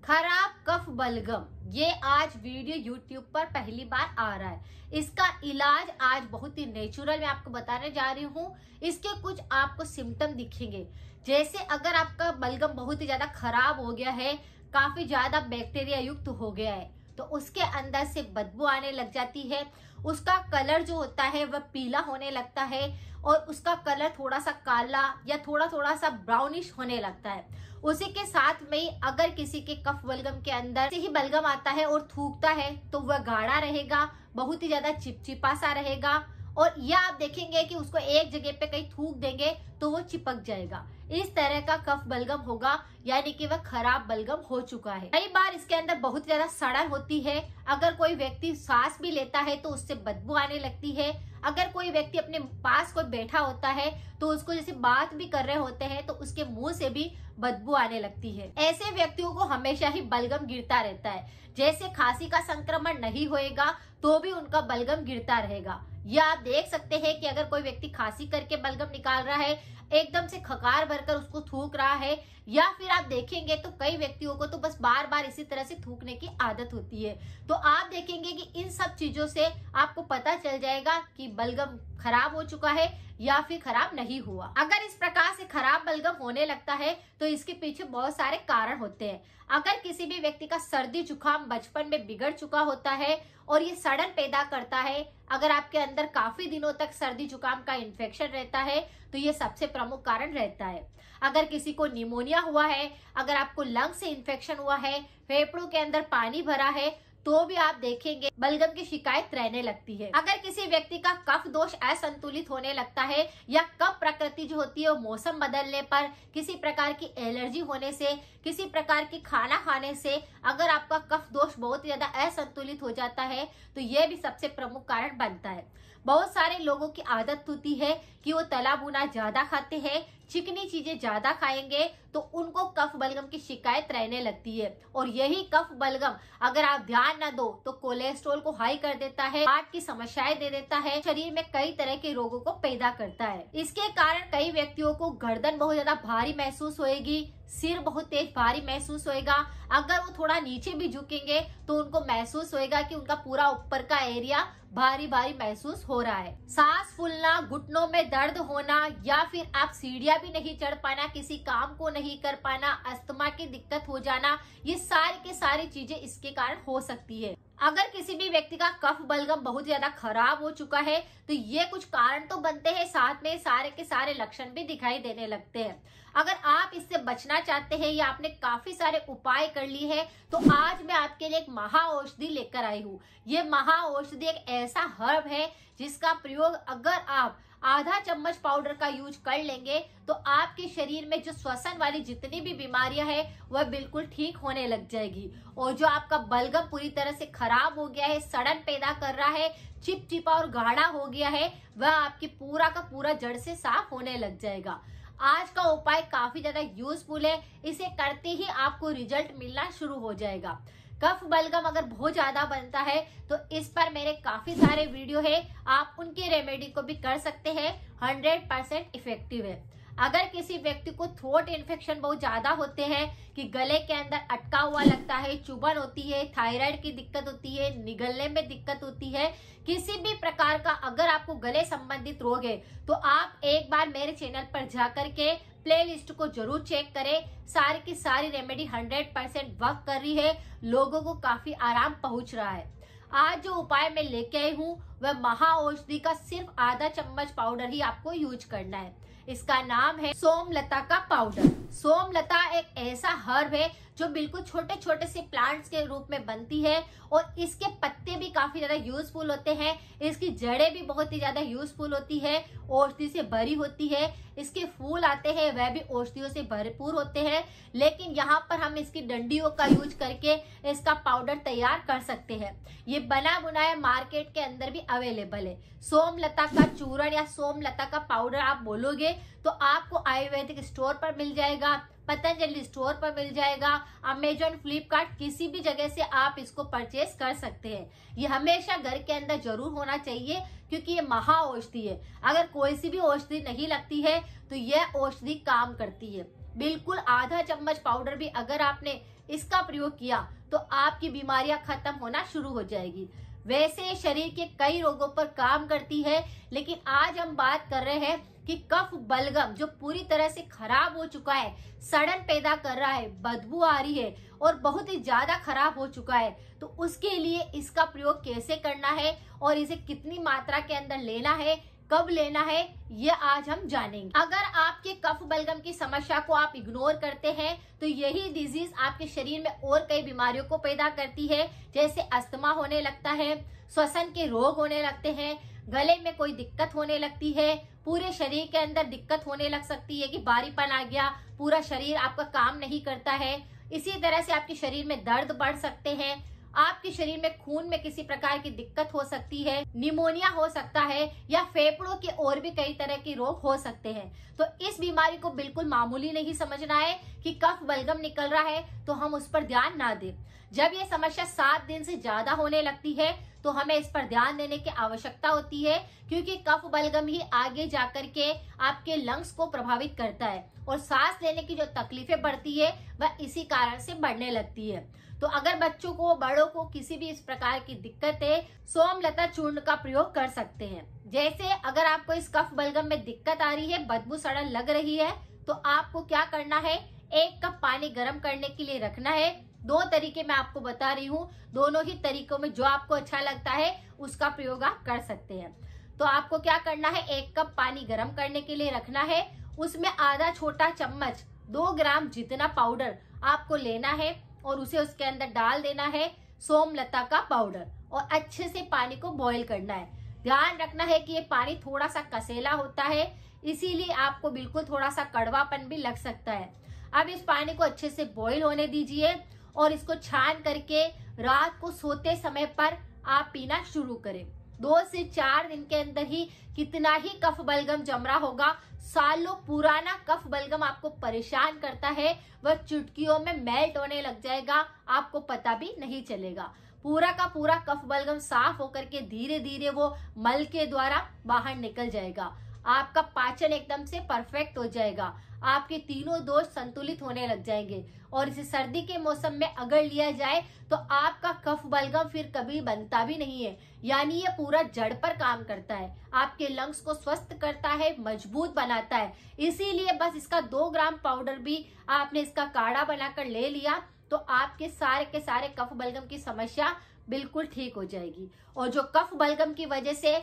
खराब कफ बलगम, ये आज वीडियो यूट्यूब पर पहली बार आ रहा है। इसका इलाज आज बहुत ही नेचुरल मैं आपको बताने जा रही हूँ। इसके कुछ आपको सिम्टम दिखेंगे, जैसे अगर आपका बलगम बहुत ही ज्यादा खराब हो गया है, काफी ज्यादा बैक्टीरिया युक्त हो गया है, तो उसके अंदर से बदबू आने लग जाती है। उसका कलर जो होता है वह पीला होने लगता है और उसका कलर थोड़ा सा काला या थोड़ा थोड़ा सा ब्राउनिश होने लगता है। उसी के साथ में ही अगर किसी के कफ बलगम के अंदर से ही बलगम आता है और थूकता है तो वह गाढ़ा रहेगा, बहुत ही ज्यादा चिपचिपा सा रहेगा। और या आप देखेंगे कि उसको एक जगह पे कहीं थूक देंगे तो वो चिपक जाएगा। इस तरह का कफ बलगम होगा, यानी कि वह खराब बलगम हो चुका है। कई बार इसके अंदर बहुत ज्यादा सड़न होती है। अगर कोई व्यक्ति सांस भी लेता है तो उससे बदबू आने लगती है। अगर कोई व्यक्ति अपने पास कोई बैठा होता है तो उसको जैसे बात भी कर रहे होते हैं तो उसके मुंह से भी बदबू आने लगती है। ऐसे व्यक्तियों को हमेशा ही बलगम गिरता रहता है। जैसे खांसी का संक्रमण नहीं होएगा तो भी उनका बलगम गिरता रहेगा। या आप देख सकते हैं कि अगर कोई व्यक्ति खांसी करके बलगम निकाल रहा है, एकदम से खकार भरकर उसको थूक रहा है, या फिर आप देखेंगे तो कई व्यक्तियों को तो बस बार बार इसी तरह से थूकने की आदत होती है। तो आप देखेंगे कि इन सब चीजों से आपको पता चल जाएगा कि बलगम खराब हो चुका है या फिर खराब नहीं हुआ। अगर इस प्रकार से खराब बलगम होने लगता है तो इसके पीछे बहुत सारे कारण होते हैं। अगर किसी भी व्यक्ति का सर्दी जुकाम बचपन में बिगड़ चुका होता है और ये सड़न पैदा करता है, अगर आपके अंदर काफी दिनों तक सर्दी जुकाम का इन्फेक्शन रहता है तो ये सबसे प्रमुख कारण रहता है। अगर किसी को निमोनिया हुआ है, अगर आपको लंग से इन्फेक्शन हुआ है, फेफड़ों के अंदर पानी भरा है, तो भी आप देखेंगे बलगम की शिकायत रहने लगती है। अगर किसी व्यक्ति का कफ दोष असंतुलित होने लगता है या कफ प्रकृति जो होती है वो मौसम बदलने पर, किसी प्रकार की एलर्जी होने से, किसी प्रकार की खाना खाने से अगर आपका कफ दोष बहुत ज्यादा असंतुलित हो जाता है तो यह भी सबसे प्रमुख कारण बनता है। बहुत सारे लोगों की आदत होती है कि वो तला भुना ज्यादा खाते हैं, चिकनी चीजें ज्यादा खाएंगे तो उनको कफ बलगम की शिकायत रहने लगती है। और यही कफ बलगम अगर आप ध्यान न दो तो कोलेस्ट्रॉल को हाई कर देता है, हार्ट की समस्याएं दे देता है, शरीर में कई तरह के रोगों को पैदा करता है। इसके कारण कई व्यक्तियों को गर्दन बहुत ज्यादा भारी महसूस होएगी, सिर बहुत तेज भारी महसूस होएगा। अगर वो थोड़ा नीचे भी झुकेंगे तो उनको महसूस होएगा कि उनका पूरा ऊपर का एरिया भारी भारी महसूस हो रहा है। सांस फूलना, घुटनों में दर्द होना, या फिर आप सीढ़ियां भी नहीं चढ़ पाना, किसी काम को नहीं कर पाना, अस्थमा की दिक्कत हो जाना, ये सारी की सारी चीजें इसके कारण हो सकती है। अगर किसी भी व्यक्ति का कफ बलगम बहुत ज्यादा खराब हो चुका है तो ये कुछ कारण तो बनते हैं, साथ में सारे के सारे लक्षण भी दिखाई देने लगते हैं। अगर आप इससे बचना चाहते हैं या आपने काफी सारे उपाय कर लिए हैं तो आज मैं आपके लिए एक महा औषधि लेकर आई हूँ। ये महा औषधि एक ऐसा हर्ब है जिसका प्रयोग अगर आप आधा चम्मच पाउडर का यूज कर लेंगे तो आपके शरीर में जो श्वसन वाली जितनी भी बीमारियां हैं वह बिल्कुल ठीक होने लग जाएगी। और जो आपका बलगम पूरी तरह से खराब हो गया है, सड़न पैदा कर रहा है, चिपचिपा और गाढ़ा हो गया है, वह आपकी पूरा का पूरा जड़ से साफ होने लग जाएगा। आज का उपाय काफी ज्यादा यूजफुल है, इसे करते ही आपको रिजल्ट मिलना शुरू हो जाएगा। कफ बलगम अगर बहुत ज्यादा बनता है तो इस पर मेरे काफी सारे वीडियो है, आप उनके रेमेडी को भी कर सकते हैं, 100% इफेक्टिव है। अगर किसी व्यक्ति को थ्रोट इन्फेक्शन बहुत ज्यादा होते हैं कि गले के अंदर अटका हुआ लगता है, चुभन होती है, थायराइड की दिक्कत होती है, निगलने में दिक्कत होती है, किसी भी प्रकार का अगर आपको गले संबंधित रोग है तो आप एक बार मेरे चैनल पर जाकर के प्लेलिस्ट को जरूर चेक करें। सारी की सारी रेमेडी 100% वर्क कर रही है, लोगों को काफी आराम पहुंच रहा है। आज जो उपाय मैं लेके आई हूँ वह महा औषधि का सिर्फ आधा चम्मच पाउडर ही आपको यूज करना है। इसका नाम है सोमलता का पाउडर। सोमलता एक ऐसा हर्ब है जो बिल्कुल छोटे छोटे से प्लांट्स के रूप में बनती है और इसके पत्ते भी काफी ज्यादा यूजफुल होते हैं, इसकी जड़ें भी बहुत ही ज्यादा यूजफुल होती है, औषधि से भरी होती है। इसके फूल आते हैं वह भी औषधियों से भरपूर होते हैं, लेकिन यहाँ पर हम इसकी डंडियों का यूज करके इसका पाउडर तैयार कर सकते हैं। ये बना बुनाया मार्केट के अंदर भी अवेलेबल है। सोमलता का चूर्ण या सोमलता का पाउडर आप बोलोगे तो आपको आयुर्वेदिक स्टोर पर मिल जाएगा, पतंजलि स्टोर पर मिल जाएगा, अमेजॉन, फ्लिपकार्ट, किसी भी जगह से आप इसको परचेस कर सकते हैं। ये हमेशा घर के अंदर जरूर होना चाहिए क्योंकि ये महा औषधि है। अगर कोई सी भी औषधि नहीं लगती है तो यह औषधि काम करती है। बिल्कुल आधा चम्मच पाउडर भी अगर आपने इसका प्रयोग किया तो आपकी बीमारियां खत्म होना शुरू हो जाएगी। वैसे शरीर के कई रोगों पर काम करती है, लेकिन आज हम बात कर रहे हैं कि कफ बलगम जो पूरी तरह से खराब हो चुका है, सड़न पैदा कर रहा है, बदबू आ रही है और बहुत ही ज्यादा खराब हो चुका है, तो उसके लिए इसका प्रयोग कैसे करना है और इसे कितनी मात्रा के अंदर लेना है, कब लेना है, ये आज हम जानेंगे। अगर आपके कफ बलगम की समस्या को आप इग्नोर करते हैं तो यही डिजीज आपके शरीर में और कई बीमारियों को पैदा करती है, जैसे अस्थमा होने लगता है, श्वसन के रोग होने लगते हैं, गले में कोई दिक्कत होने लगती है, पूरे शरीर के अंदर दिक्कत होने लग सकती है कि भारीपन आ गया, पूरा शरीर आपका काम नहीं करता है। इसी तरह से आपके शरीर में दर्द बढ़ सकते हैं, आपके शरीर में खून में किसी प्रकार की दिक्कत हो सकती है, निमोनिया हो सकता है या फेफड़ों के और भी कई तरह के रोग हो सकते हैं। तो इस बीमारी को बिल्कुल मामूली नहीं समझना है कि कफ बलगम निकल रहा है तो हम उस पर ध्यान ना दें। जब ये समस्या 7 दिन से ज्यादा होने लगती है तो हमें इस पर ध्यान देने की आवश्यकता होती है, क्योंकि कफ बलगम ही आगे जाकर के आपके लंग्स को प्रभावित करता है और सांस लेने की जो तकलीफें बढ़ती है वह इसी कारण से बढ़ने लगती है। तो अगर बच्चों को, बड़ों को किसी भी इस प्रकार की दिक्कत है, सोमलता चूर्ण का प्रयोग कर सकते हैं। जैसे अगर आपको इस कफ बलगम में दिक्कत आ रही है, बदबू सड़न लग रही है, तो आपको क्या करना है, 1 कप पानी गर्म करने के लिए रखना है। 2 तरीके मैं आपको बता रही हूँ, दोनों ही तरीकों में जो आपको अच्छा लगता है उसका प्रयोग आप कर सकते हैं। तो आपको क्या करना है, 1 कप पानी गर्म करने के लिए रखना है, उसमें आधा छोटा चम्मच 2 ग्राम जितना पाउडर आपको लेना है और उसे उसके अंदर डाल देना है सोमलता का पाउडर और अच्छे से पानी को बॉईल करना है। ध्यान रखना है कि ये पानी थोड़ा सा कसेला होता है, इसीलिए आपको बिल्कुल थोड़ा सा कड़वापन भी लग सकता है। अब इस पानी को अच्छे से बॉईल होने दीजिए और इसको छान करके रात को सोते समय पर आप पीना शुरू करें। 2 से 4 दिन के अंदर ही कितना ही कफ बलगम जम रहा होगा, सालों पुराना कफ बलगम आपको परेशान करता है, वह चुटकियों में मेल्ट होने लग जाएगा, आपको पता भी नहीं चलेगा। पूरा का पूरा कफ बलगम साफ होकर के धीरे धीरे वो मल के द्वारा बाहर निकल जाएगा। आपका पाचन एकदम से परफेक्ट हो जाएगा, आपके तीनों दोष संतुलित होने लग जाएंगे और इसे सर्दी के मौसम में अगर लिया जाए तो आपका कफ बलगम फिर कभी बनता भी नहीं है। यानी ये पूरा जड़ पर काम करता है, आपके लंग्स को स्वस्थ करता है, मजबूत बनाता है। इसीलिए बस इसका 2 ग्राम पाउडर भी आपने इसका काढ़ा बनाकर ले लिया तो आपके सारे के सारे कफ बलगम की समस्या बिल्कुल ठीक हो जाएगी। और जो कफ बलगम की वजह से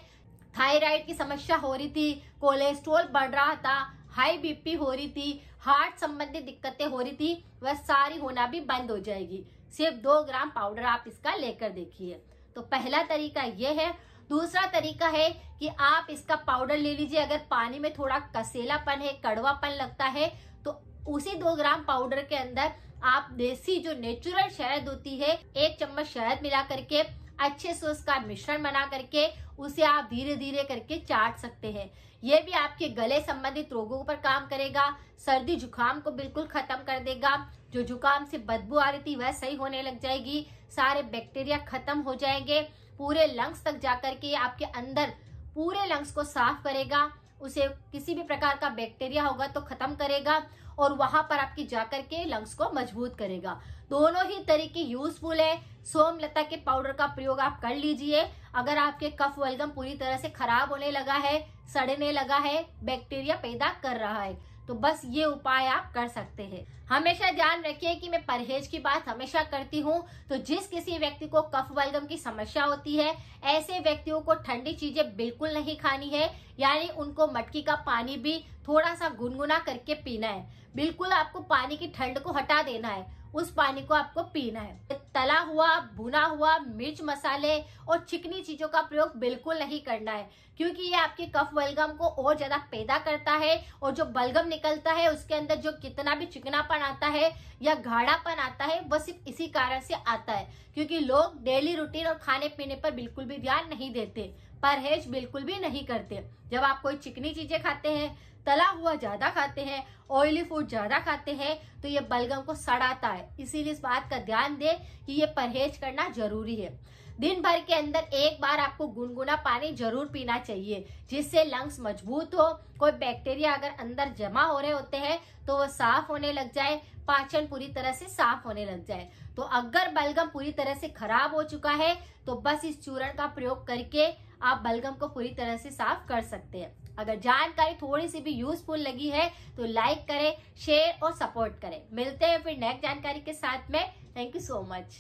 थायराइड की समस्या हो रही थी, कोलेस्ट्रॉल बढ़ रहा था, हाई बीपी हो रही थी, हार्ट संबंधी दिक्कतें हो रही थी, वह सारी होना भी बंद हो जाएगी। सिर्फ 2 ग्राम पाउडर आप इसका लेकर देखिए। तो पहला तरीका ये है। दूसरा तरीका है कि आप इसका पाउडर ले लीजिए, अगर पानी में थोड़ा कसेलापन है, कड़वापन लगता है, तो उसी 2 ग्राम पाउडर के अंदर आप देसी जो नेचुरल शहद होती है, 1 चम्मच शहद मिला करके अच्छे से उसका मिश्रण बना करके उसे आप धीरे धीरे करके चाट सकते हैं। ये भी आपके गले संबंधित रोगों पर काम करेगा, सर्दी जुकाम को बिल्कुल खत्म कर देगा। जो जुकाम से बदबू आ रही थी वह सही होने लग जाएगी, सारे बैक्टीरिया खत्म हो जाएंगे, पूरे लंग्स तक जाकर के आपके अंदर पूरे लंग्स को साफ करेगा, उसे किसी भी प्रकार का बैक्टीरिया होगा तो खत्म करेगा और वहां पर आपकी जाकर के लंग्स को मजबूत करेगा। दोनों ही तरीके यूजफुल है। सोमलता के पाउडर का प्रयोग आप कर लीजिए। अगर आपके कफ बलगम पूरी तरह से खराब होने लगा है, सड़ने लगा है, बैक्टीरिया पैदा कर रहा है, तो बस ये उपाय आप कर सकते हैं। हमेशा ध्यान रखिए कि मैं परहेज की बात हमेशा करती हूँ। तो जिस किसी व्यक्ति को कफ बलगम की समस्या होती है, ऐसे व्यक्तियों को ठंडी चीजें बिल्कुल नहीं खानी है, यानी उनको मटकी का पानी भी थोड़ा सा गुनगुना करके पीना है। बिल्कुल आपको पानी की ठंड को हटा देना है, उस पानी को आपको पीना है। तला हुआ, भुना हुआ, मिर्च मसाले और चिकनी चीजों का प्रयोग बिल्कुल नहीं करना है, क्योंकि ये आपके कफ बलगम को और ज्यादा पैदा करता है और जो बलगम निकलता है उसके अंदर जो कितना भी चिकनापन आता है या गाढ़ापन आता है वह सिर्फ इसी कारण से आता है, क्योंकि लोग डेली रूटीन और खाने पीने पर बिल्कुल भी ध्यान नहीं देते। परहेज बिल्कुल भी नहीं करते। जब आप कोई चिकनी चीजें खाते हैं, तला हुआ ज्यादा खाते हैं, ऑयली फूड ज्यादा खाते हैं, तो ये बलगम को सड़ाता है। इसीलिए इस बात का ध्यान दें कि ये परहेज करना जरूरी है। दिन भर के अंदर एक बार आपको गुनगुना पानी जरूर पीना चाहिए, जिससे लंग्स मजबूत हो, कोई बैक्टीरिया अगर अंदर जमा हो रहे होते हैं तो वो साफ होने लग जाए, पाचन पूरी तरह से साफ होने लग जाए। तो अगर बलगम पूरी तरह से खराब हो चुका है तो बस इस चूर्ण का प्रयोग करके आप बलगम को पूरी तरह से साफ कर सकते हैं। अगर जानकारी थोड़ी सी भी यूजफुल लगी है तो लाइक करें, शेयर और सपोर्ट करें। मिलते हैं फिर नेक्स्ट जानकारी के साथ में। Thank you so much.